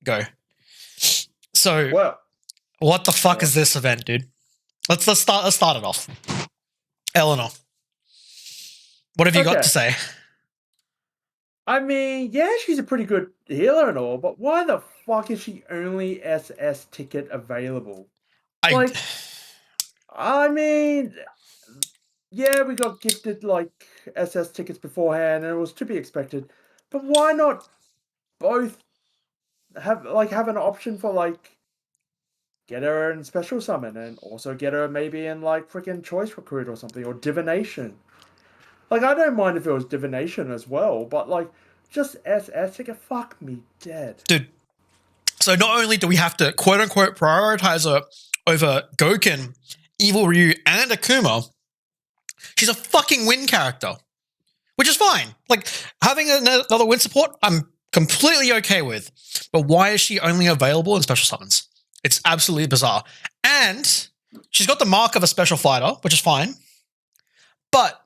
Go. So, Well, what the fuck is this event, dude? Let's start it off. Eleanor, what have you got to say? I mean, yeah, she's a pretty good healer and all, but why the fuck is she only SS ticket available? I mean, yeah, we got gifted like SS tickets beforehand, and it was to be expected. But why not both have an option for like get her in special summon and also get her maybe in like freaking choice recruit or something or divination? Like, I don't mind if it was divination as well, but like just SS ticket, fuck me dead, dude. So not only do we have to quote unquote prioritize her over Gouken, Evil Ryu, and Akuma, she's a fucking win character, which is fine. Like, having another win support, I'm completely okay with. But why is she only available in special summons? It's absolutely bizarre. And she's got the mark of a special fighter, which is fine. But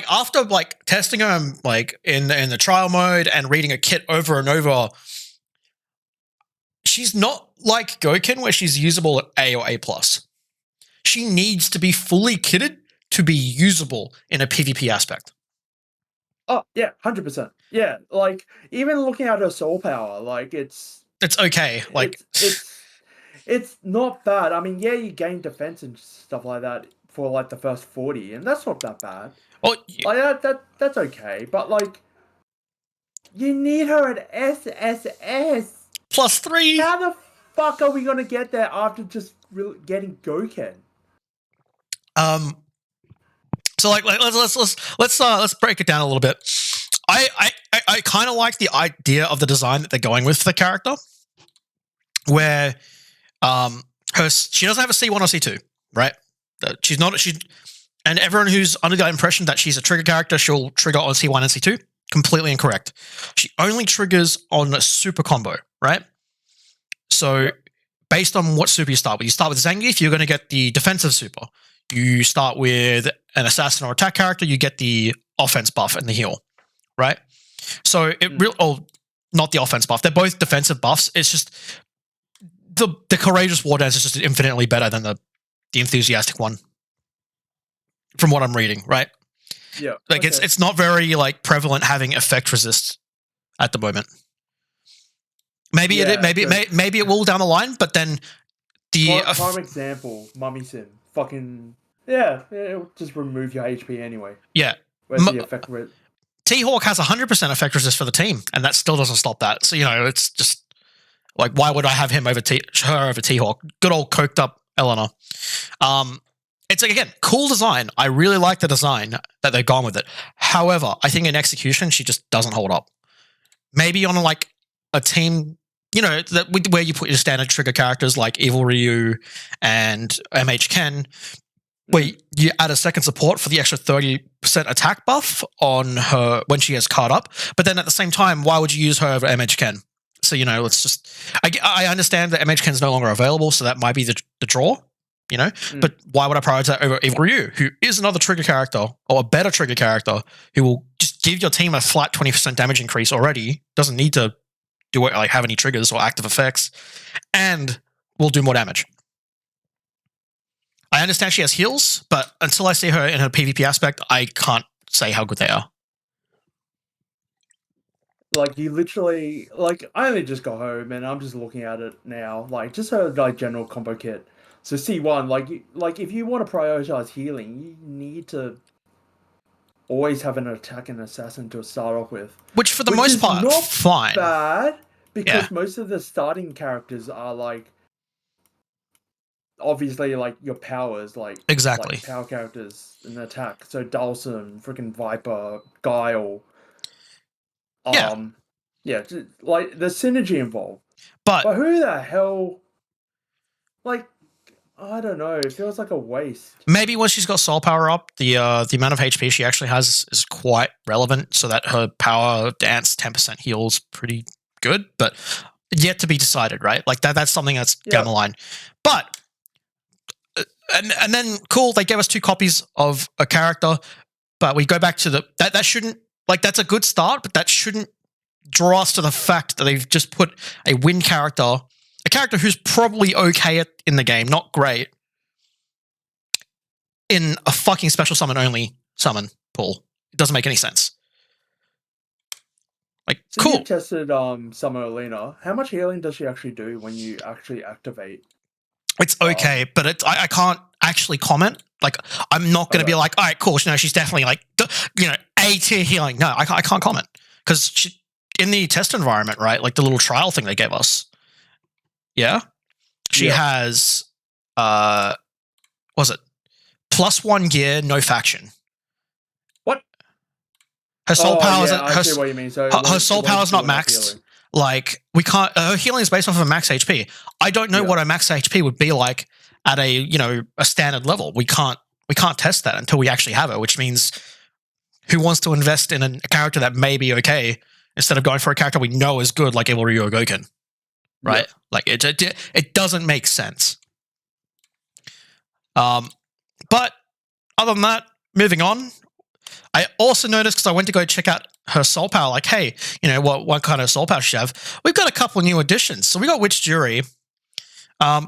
after like testing her like in the trial mode and reading a kit over and over, she's not like Gouken where she's usable at A or A+. She needs to be fully kitted to be usable in a PvP aspect. Oh, yeah, 100%. Yeah, like, even looking at her soul power, like, it's okay. Like, it's not bad. I mean, yeah, you gain defense and stuff like that for, like, the first 40, and that's not that bad. Well, like, that's okay, but, like, you need her at SSS. +3. How the fuck are we going to get there after just getting Gouken? So like let's break it down a little bit. I kind of like the idea of the design that they're going with for the character, where she doesn't have a C1 or C2, right? And everyone who's under the impression that she's a trigger character, she'll trigger on C1 and C2. Completely incorrect. She only triggers on a super combo, right? So based on what super you start with Zangief, you're going to get the defensive super. You start with an assassin or attack character, you get the offense buff and the heal, right? So not the offense buff. They're both defensive buffs. It's just the courageous war dance is just infinitely better than the enthusiastic one, from what I'm reading, right? Yeah, like it's not very like prevalent having effect resist at the moment. Maybe it will down the line, but then the prime example, Mummy Sim, fucking it'll just remove your HP anyway. Yeah, where's the effect rate? T-Hawk has 100% effect resist for the team, and that still doesn't stop that. So it's just like, why would I have him over her over T-Hawk? Good old coked up Elena. It's like, again, cool design. I really like the design that they've gone with it. However, I think in execution she just doesn't hold up. Maybe on like a team, where you put your standard trigger characters like Evil Ryu and MH Ken, where you add a second support for the extra 30% attack buff on her when she has card up. But then at the same time, why would you use her over MH Ken? So, it's just, I understand that MH Ken's no longer available, so that might be the draw, but why would I prioritize over Evil Ryu, who is another trigger character or a better trigger character who will just give your team a flat 20% damage increase already, doesn't need to do it, like have any triggers or active effects, and will do more damage. I understand she has heals, but until I see her in her PvP aspect, I can't say how good they are. Like, you literally, like, I only just got home and I'm just looking at it now, like, just her like general combo kit. So C1, like if you want to prioritize healing, you need to always have an attack and assassin to start off with. Which for the most part, not fine. Bad, because most of the starting characters are like, obviously, like your powers, like exactly like power characters in the attack. So Dawson, freaking Viper, Guile. Just, like the synergy involved. But who the hell? Like, I don't know. It feels like a waste. Maybe when she's got soul power up, the amount of HP she actually has is quite relevant, so that her power dance 10% heals pretty good, but yet to be decided, right? Like that's something that's down the line. But and then cool, they gave us 2 copies of a character, but we go back to that shouldn't, like, that's a good start, but that shouldn't draw us to the fact that they've just put a wind character, a character who's probably okay in the game, not great, in a fucking special summon only summon pool. It doesn't make any sense. Like, So cool. you tested Summer Elena. How much healing does she actually do when you actually activate? It's okay, but I can't actually comment. Like, I'm not going to be like, all right, cool. No, she's definitely like, A tier healing. No, I can't comment because in the test environment, right? Like the little trial thing they gave us. Yeah. She has, was it +1 gear, no faction. What? Her soul power is I see what you mean. So her soul power is not maxed. Like we can't. Her healing is based off of a max HP. I don't know what a max HP would be like at a a standard level. We can't test that until we actually have it. Which means, who wants to invest in a character that may be okay instead of going for a character we know is good like Iwari or Goken, right? Yeah. Like it doesn't make sense. But other than that, moving on. I also noticed because I went to go check out her soul power, like, hey, what kind of soul power she have? We've got a couple of new additions. So we got Witch Juri,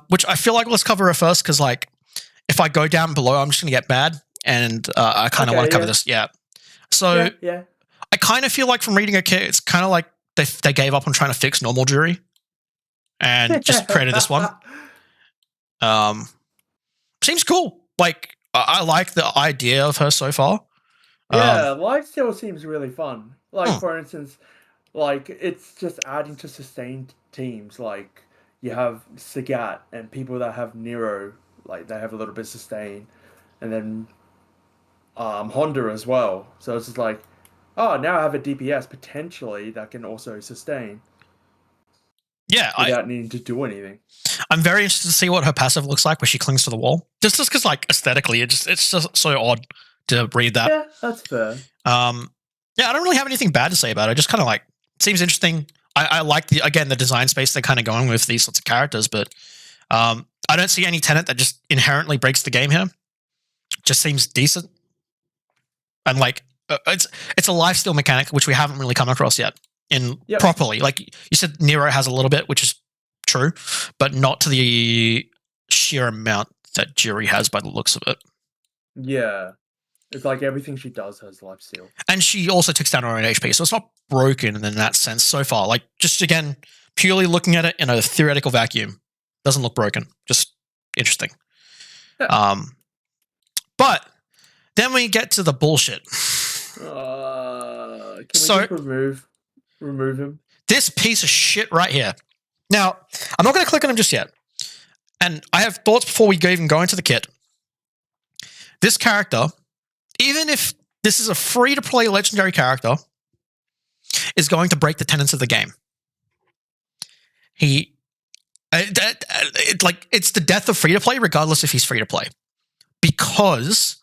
which I feel like let's cover her first because, like, if I go down below, I'm just going to get mad, and I kind of want to cover this. Yeah. So I kind of feel like from reading her kit, it's kind of like they gave up on trying to fix normal Juri and just created this one. Seems cool. Like, I like the idea of her so far. Yeah, lifesteal seems really fun. Like, for instance, like, it's just adding to sustained teams. Like, you have Sagat and people that have Nero, like, they have a little bit of sustain. And then Honda as well. So it's just like, oh, now I have a DPS potentially that can also sustain. Yeah, without needing to do anything. I'm very interested to see what her passive looks like where she clings to the wall. Just because, like, aesthetically, it's just so odd to read that. Yeah, that's fair. Yeah, I don't really have anything bad to say about it. Just kind of like, seems interesting. I like the design space they're kind of going with these sorts of characters, but I don't see any tenet that just inherently breaks the game here. Just seems decent. And like, it's a lifesteal mechanic, which we haven't really come across yet properly. Like you said, Nero has a little bit, which is true, but not to the sheer amount that Juri has by the looks of it. Yeah. It's like everything she does has lifesteal. And she also takes down her own HP, so it's not broken in that sense so far. Like, just again, purely looking at it in a theoretical vacuum, doesn't look broken. Just interesting. Yeah. But then we get to the bullshit. Can we just remove him? This piece of shit right here. Now, I'm not going to click on him just yet. And I have thoughts before we even go into the kit. This character, even if this is a free-to-play legendary character, is going to break the tenets of the game. It's the death of free-to-play, regardless if he's free-to-play. Because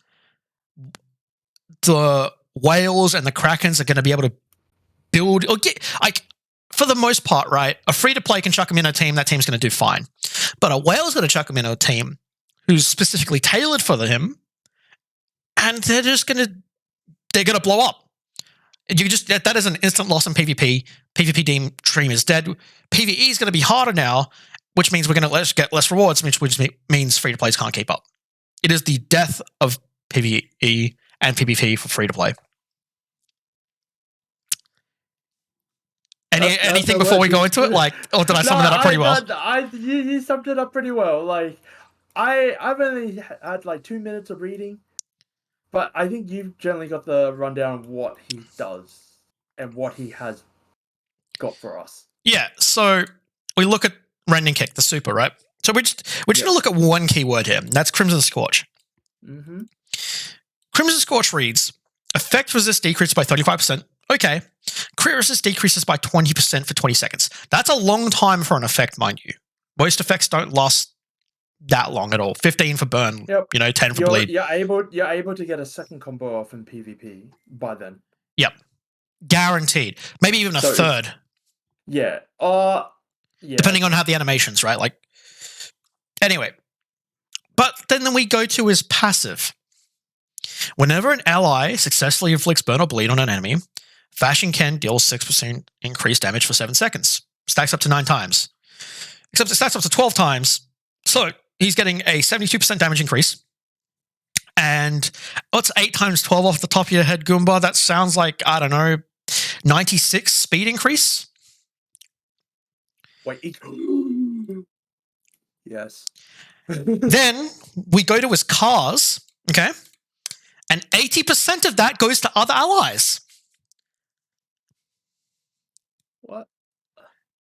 the whales and the krakens are going to be able to build, or get, like, for the most part, right? A free-to-play can chuck him in a team, that team's going to do fine. But a whale's going to chuck him in a team who's specifically tailored for him, and they're going to blow up. That is an instant loss in PvP. PvP dream is dead. PvE is going to be harder now, which means we're going to get less rewards, which means free-to-plays can't keep up. It is the death of PvE and PvP for free-to-play. Anything before we go into it? Like, or did I sum that up pretty well? You summed it up pretty well. Like, I've only had like 2 minutes of reading, but I think you've generally got the rundown of what he does and what he has got for us. Yeah, so we look at Ranting Kick, the super, right? So we're just going to look at one keyword here, and that's Crimson Scorch. Mm-hmm. Crimson Scorch reads, effect resist decreases by 35%. Okay. Crit resist decreases by 20% for 20 seconds. That's a long time for an effect, mind you. Most effects don't last that long at all. 15 for burn, 10 for bleed. You're able to get a second combo off in PvP by then. Yep. Guaranteed. Maybe even a third. Yeah. Depending on how the animations, right? Like, anyway. But then we go to his passive. Whenever an ally successfully inflicts burn or bleed on an enemy, Fashion Ken deals 6% increased damage for 7 seconds. Stacks up to 9 times. Except it stacks up to 12 times. So he's getting a 72% damage increase. And what's 8 times 12 off the top of your head, Goomba? That sounds like, I don't know, 96 speed increase? Wait. Yes. Then we go to his cars, okay? And 80% of that goes to other allies. What?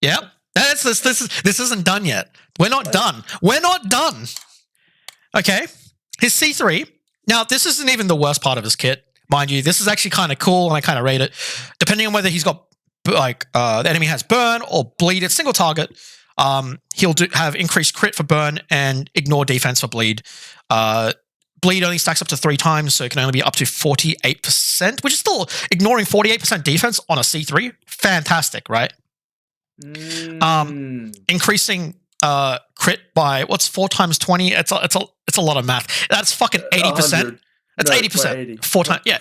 Yep. This isn't done yet. We're not done. We're not done. Okay. His C3. Now, this isn't even the worst part of his kit, mind you. This is actually kind of cool, and I kind of rate it. Depending on whether he's got the enemy has burn or bleed, it's single target. He'll have increased crit for burn and ignore defense for bleed. Bleed only stacks up to 3 times, so it can only be up to 48%, which is still ignoring 48% defense on a C3. Fantastic, right? Increasing crit by what's 4 times 20? It's a lot of math. That's fucking 80%. That's 80%. 80. 4 times. Yeah,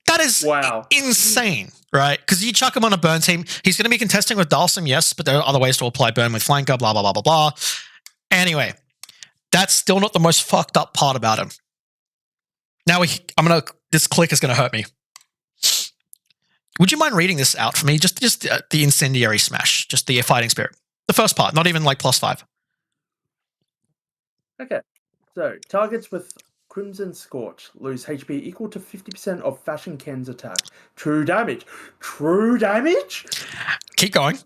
that is insane, right? Because you chuck him on a burn team, he's going to be contesting with Dalsum, yes, but there are other ways to apply burn with flanker. Blah blah blah blah blah. Anyway, that's still not the most fucked up part about him. Now this click is gonna hurt me. Would you mind reading this out for me? Just the incendiary smash, just the fighting spirit, the first part, not even like +5. Okay, so targets with Crimson Scorch lose HP equal to 50% of Fashion Ken's attack. True damage. True damage. Keep going.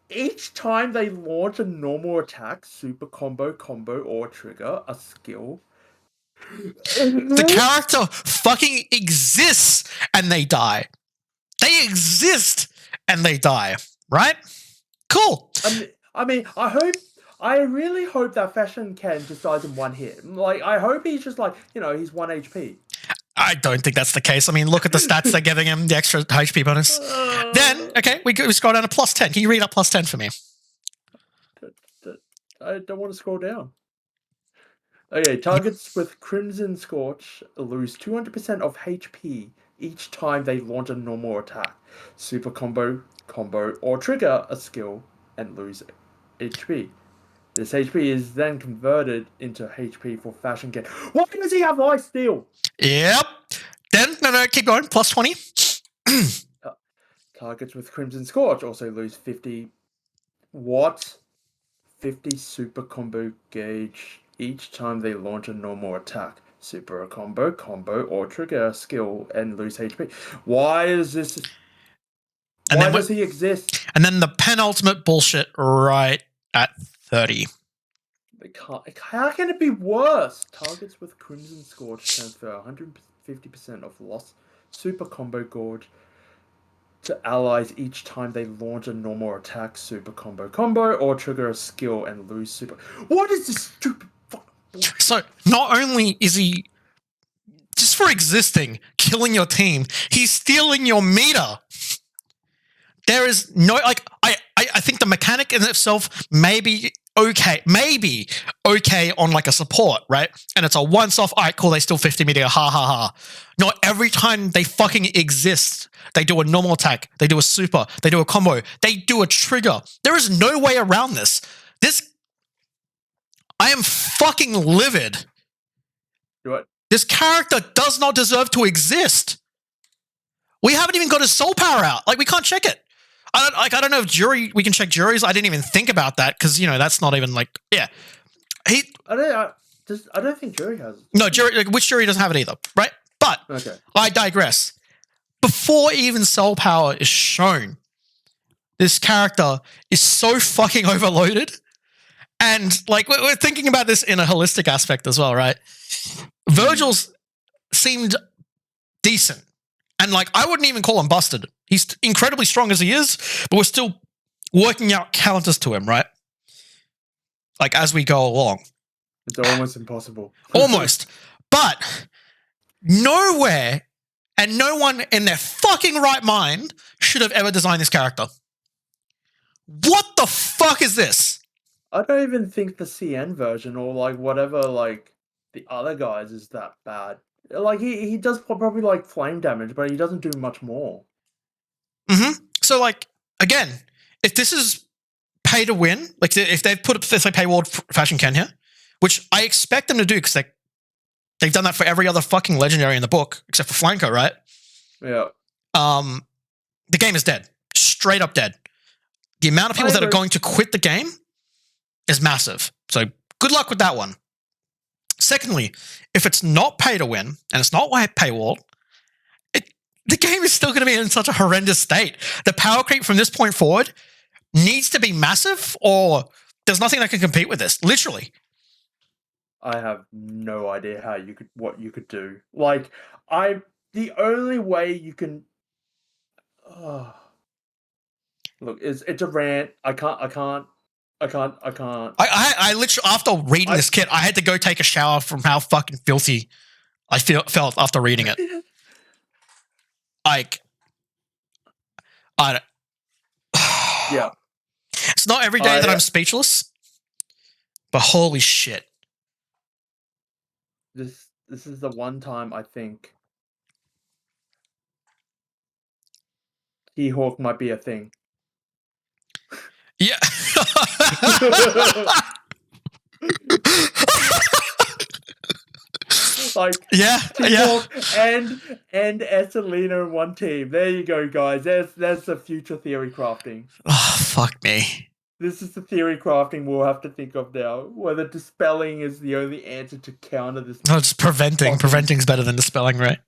Each time they launch a normal attack, super combo, or trigger a skill. The character fucking exists and they die. They exist and they die, right? Cool. I really hope that Fashion Ken just dies in one hit. Like, I hope he's just like, he's 1 HP. I don't think that's the case. I mean, look at the stats they're giving him, the extra HP bonus. Then, okay, we scroll down to +10. Can you read up +10 for me? I don't want to scroll down. Okay, targets with Crimson Scorch lose 200% of HP each time they launch a normal attack, super combo, or trigger a skill and lose HP. This HP is then converted into HP for Fashion Ken. Why does he have Life Steal? Yep. Then, no, keep going. +20. Targets with Crimson Scorch also lose 50. What? 50 super combo gauge each time they launch a normal attack, super combo, or trigger a skill and lose HP. Why is this? Why does he exist? And then the penultimate bullshit right at 30. How can it be worse? Targets with Crimson Scorch transfer 150% of lost super combo gauge to allies each time they launch a normal attack, super combo, or trigger a skill and lose super. What is this stupid fucking bullshit? So not only is he just for existing killing your team, he's stealing your meter. There is no I think the mechanic in itself may be okay on like a support, right? And it's a once-off, all right, cool, they steal 50 meter, ha ha ha. Not every time they fucking exist, they do a normal attack, they do a super, they do a combo, they do a trigger. There is no way around this. I am fucking livid. What? This character does not deserve to exist. We haven't even got his soul power out. Like, we can't check it. I don't know if Juri, we can check Juri's. I didn't even think about that because, that's not even like, yeah. I don't think Juri has it. No, Juri, which Juri doesn't have it either, right? But okay. I digress. Before even soul power is shown, this character is so fucking overloaded. And like, we're thinking about this in a holistic aspect as well, right? Virgil's seemed decent. And like, I wouldn't even call him busted. He's incredibly strong as he is, but we're still working out counters to him, right? Like, as we go along. It's almost impossible. Almost. But nowhere and no one in their fucking right mind should have ever designed this character. What the fuck is this? I don't even think the CN version or like whatever, like the other guys is that bad. Like he does probably like flame damage, but he doesn't do much more. so like again, if this is pay to win, like if they've put this like paywall fashion Ken here, which I expect them to do because they've done that for every other fucking legendary in the book except for Flanco, right? Yeah. The game is dead, straight up dead. The amount of people that are going to quit the game is massive. So good luck with that one. Secondly, if it's not pay to win and it's not paywall, the game is still going to be in such a horrendous state. The power creep from this point forward needs to be massive, or there's nothing that can compete with this. Literally. I have no idea what you could do. Like, the only way you can. Look, it's a rant. I can't. I literally, after reading this kit, I had to go take a shower from how fucking filthy I felt after reading it. Like, yeah. It's not every day that I'm speechless, but holy shit. This is the one time I think T-Hawk might be a thing. Yeah. Like, yeah, and Elena in one team. There you go, guys. There's the future theory crafting. Oh, fuck me. This is the theory crafting we'll have to think of now. Whether dispelling is the only answer to counter this. No, it's preventing. Preventing's better than dispelling, right?